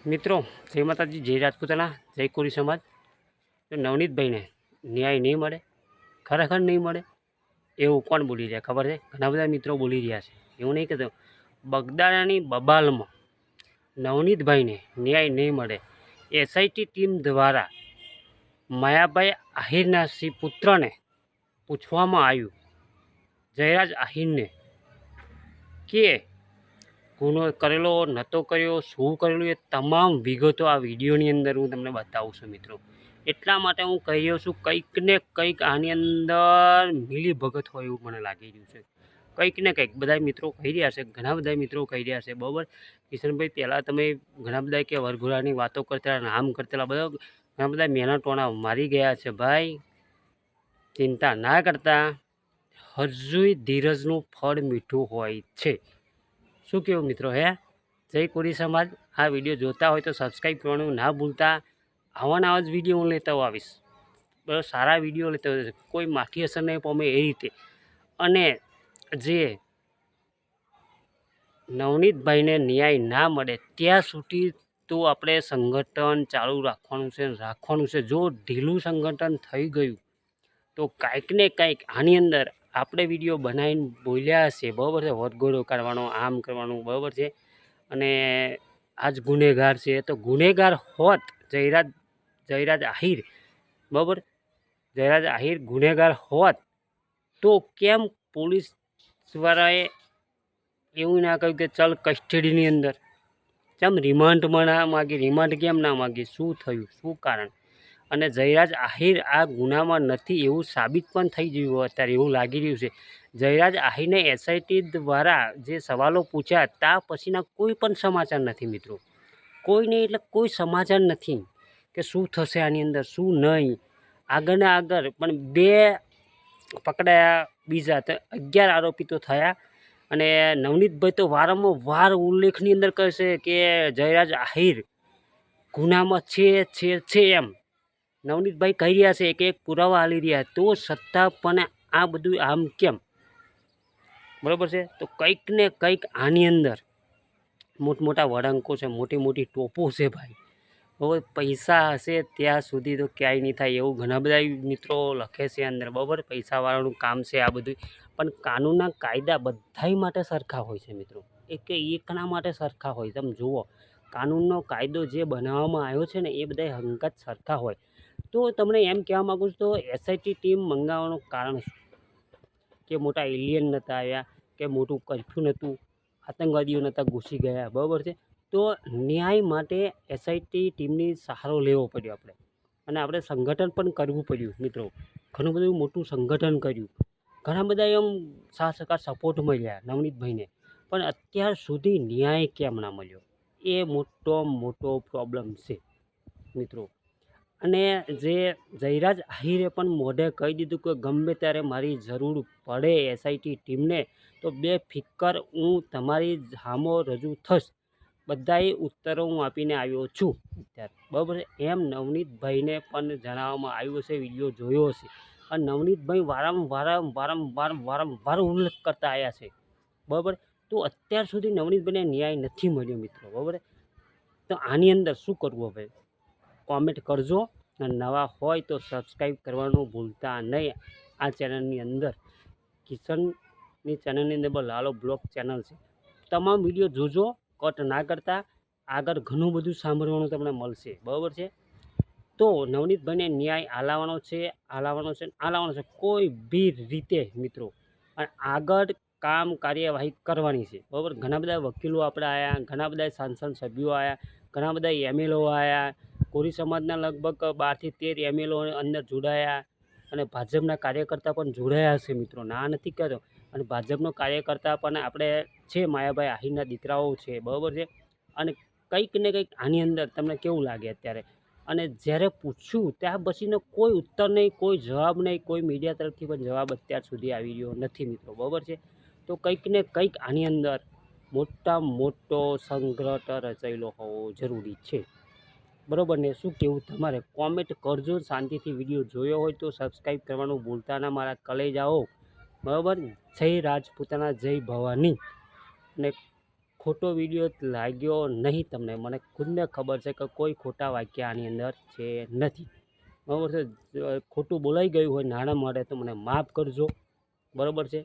મિત્રો જય માતાજી, જય રાજપૂતાના, જય કોરી સમાજ. તો નવનીતભાઈને ન્યાય નહીં મળે, ખરેખર નહીં મળે એવું કોણ બોલી રહ્યા ખબર છે? ઘણા બધા મિત્રો બોલી રહ્યા છે. એવું નહીં કહેતો, બગદાણાની બબાલમાં નવનીતભાઈને ન્યાય નહીં મળે. એસઆઈટી ટીમ દ્વારા માયાભાઈ આહિરના પુત્રને પૂછવામાં આવ્યું, જયરાજ આહિરને, કે ગુનો કરેલો નહોતો કર્યો, શું કરેલું, એ તમામ વિગતો આ વિડીયોની અંદર હું તમને બતાવું છું મિત્રો. એટલા માટે હું કહી રહ્યો છું, કંઈક ને કંઈક આની અંદર મિલીભગત હોય એવું મને લાગી રહ્યું છે. કંઈક ને કંઈક બધા મિત્રો કહી રહ્યા છે, ઘણા બધા મિત્રો કહી રહ્યા છે. બરાબર કિશનભાઈ, પહેલાં તમે ઘણા બધા કે વરઘોડાની વાતો કરતા, નામ કરતા, બધા ઘણા બધા મેના ટોણા મારી ગયા છે. ભાઈ ચિંતા ના કરતા, હજુય ધીરજનું ફળ મીઠું હોય છે. શું કેવું મિત્રો? જય કોરી સમાજ. આ વિડીયો જોતા હોય તો સબસ્ક્રાઈબ કરવાનું ના ભૂલતા. આવા જ વિડીયો હું લેતા આવીશ. બરાબર, સારા વિડીયો લેતા હોય, કોઈ માઠી અસર નહીં પામે એ રીતે. અને જે નવનીતભાઈને ન્યાય ના મળે ત્યાં સુધી તો આપણે સંગઠન ચાલુ રાખવાનું છે. જો ઢીલું સંગઠન થઈ ગયું તો કાંઈક ને કાંઈક આની અંદર આપણે વિડીયો બનાવીને બોલ્યા હશે. બરાબર છે, વટગોળો કાઢવાનો, આમ કરવાનું, બરાબર છે. અને આજ ગુનેગાર છે તો ગુનેગાર હોત જયરાજ આહિર, બરાબર, જયરાજ આહિર ગુનેગાર હોત તો કેમ પોલીસવાળાએ એવું ના કહ્યું કે ચાલ કસ્ટડીની અંદર? કેમ રિમાન્ડમાં ના માગી? રિમાન્ડ કેમ ના માગી? શું થયું, શું કારણ? અને જયરાજ આહિર આ ગુનામાં નથી એવું સાબિત પણ થઈ ગયું અત્યારે એવું લાગી રહ્યું છે. જયરાજ આહિરને એસઆઈટી દ્વારા જે સવાલો પૂછ્યા ત્યાં પછીના કોઈ પણ સમાચાર નથી મિત્રો. કોઈ નહીં એટલે કોઈ સમાચાર નથી કે શું થશે આની અંદર, શું નહીં. આગળના આગળ પણ 2 પકડાયા, બીજા તો 11 આરોપી તો થયા. અને નવનીતભાઈ તો વારંવાર ઉલ્લેખની અંદર કહેશે કે જયરાજ આહિર ગુનામાં છે એમ નવનીતભાઈ કહી રહ્યા છે, કે એક પુરાવા આલી રહ્યા, તો છતાં પણ આ બધું આમ કેમ? બરાબર છે. તો કંઈક ને કંઈક આની અંદર મોટા વળાંકો છે, મોટી મોટી ટોપો છે ભાઈ. બરાબર, પૈસા હશે ત્યાં સુધી તો ક્યાંય નહીં થાય એવું ઘણા બધા મિત્રો લખે છે અંદર. બરાબર, પૈસાવાળાનું કામ છે આ બધું. પણ કાનૂનના કાયદા બધાય માટે સરખા હોય છે મિત્રો. એકના માટે સરખા હોય. તમે જુઓ, કાનૂનનો કાયદો જે બનાવવામાં આવ્યો છે ને એ બધા હંકાત સરખા હોય. તો તમને એમ કહેવા માગું છું, તો એસઆઈટી ટીમ મંગાવવાનું કારણ શું? કે મોટા એલિયન નહોતા આવ્યા, કે મોટું કર્ફ્યુ નહોતું, આતંકવાદીઓ નહોતા ઘૂસી ગયા. બરાબર છે. તો ન્યાય માટે એસઆઈટી ટીમની સહારો લેવો પડ્યો આપણે. અને આપણે સંગઠન પણ કરવું પડ્યું મિત્રો. ઘણું બધું મોટું સંગઠન કર્યું, ઘણા બધા એમ સાથ સપોર્ટ મળ્યા નવનીતભાઈને. પણ અત્યાર સુધી ન્યાય કેમ ના મળ્યો એ મોટો પ્રોબ્લેમ છે મિત્રો. અને જે જયરાજ આહિરે પણ મોઢે કહી દીધું કે ગમે ત્યારે મારી જરૂર પડે એસઆઈટી ટીમને તો બેફિકર હું તમારી સામો રજૂ થશ. બધાએ ઉત્તરો હું આપીને આવ્યો છું અત્યારે. બરાબર, એમ નવનીતભાઈને પણ જણાવવામાં આવ્યું હશે, વિડીયો જોયો હશે. અને નવનીતભાઈ વારંવાર ઉલ્લેખ કરતા આવ્યા છે. બરાબર, તો અત્યાર સુધી નવનીતભાઈને ન્યાય નથી મળ્યો મિત્રો. બરાબર, તો આની અંદર શું કરવું હવે? કોમેન્ટ કરજો. અને નવા હોય તો સબસ્ક્રાઈબ કરવાનું ભૂલતા નહીં. આ ચેનલની અંદર કિશનની ચેનલની અંદર લાલો બ્લોગ ચેનલ છે. તમામ વિડીયો જોજો, કટ ના કરતા. આગળ ઘણું બધું સાંભળવાનું તમને મળશે. બરાબર છે. તો નવનીતભાઈને ન્યાય આલાવવાનો છે કોઈ બી રીતે મિત્રો. અને આગળ કાર્યવાહી કરવાની છે. બરાબર, ઘણા બધા વકીલો આપણે આવ્યા, ઘણા બધા સાંસદ સભ્યો આવ્યા, ઘણા બધા એમએલઓ આવ્યા. કોરી સમાજના લગભગ 12 થી 13 એમએલઓ અંદર જોડાયા. અને ભાજપના કાર્યકર્તા પણ જોડાયા છે મિત્રો, ના નથી કહેતો. અને ભાજપનો કાર્યકર્તા પણ આપણે છે, માયાભાઈ આહિરના દીકરાઓ છે. બરાબર છે. અને કંઈક ને કંઈક આની અંદર તમને કેવું લાગે અત્યારે? અને જ્યારે પૂછ્યું ત્યાં પછીનો કોઈ ઉત્તર નહીં, કોઈ જવાબ નહીં, કોઈ મીડિયા તરફથી પણ જવાબ અત્યાર સુધી આવી રહ્યો નથી મિત્રો. બરાબર છે. તો કંઈક ને કંઈક આની અંદર મોટો સંગ્રહ રચાયેલો હોવો જરૂરી છે. બરાબર ને? શું કહેવું તમારે? કોમેન્ટ કરજો. શાંતિથી વિડીયો જોયો હોય તો સબસ્ક્રાઈબ કરવાનું ભૂલતા ના મારા કલેજાઓ. બરાબર, જય રાજપૂતાના, જય ભવાની. અને ખોટો વિડીયો લાગ્યો નહીં તમને, મને ખુદને ખબર છે કે કોઈ ખોટા વાક્ય આની અંદર છે નથી, બરાબર છે. ખોટું બોલાઈ ગયું હોય નાના માટે તો મને માફ કરજો, બરાબર છે.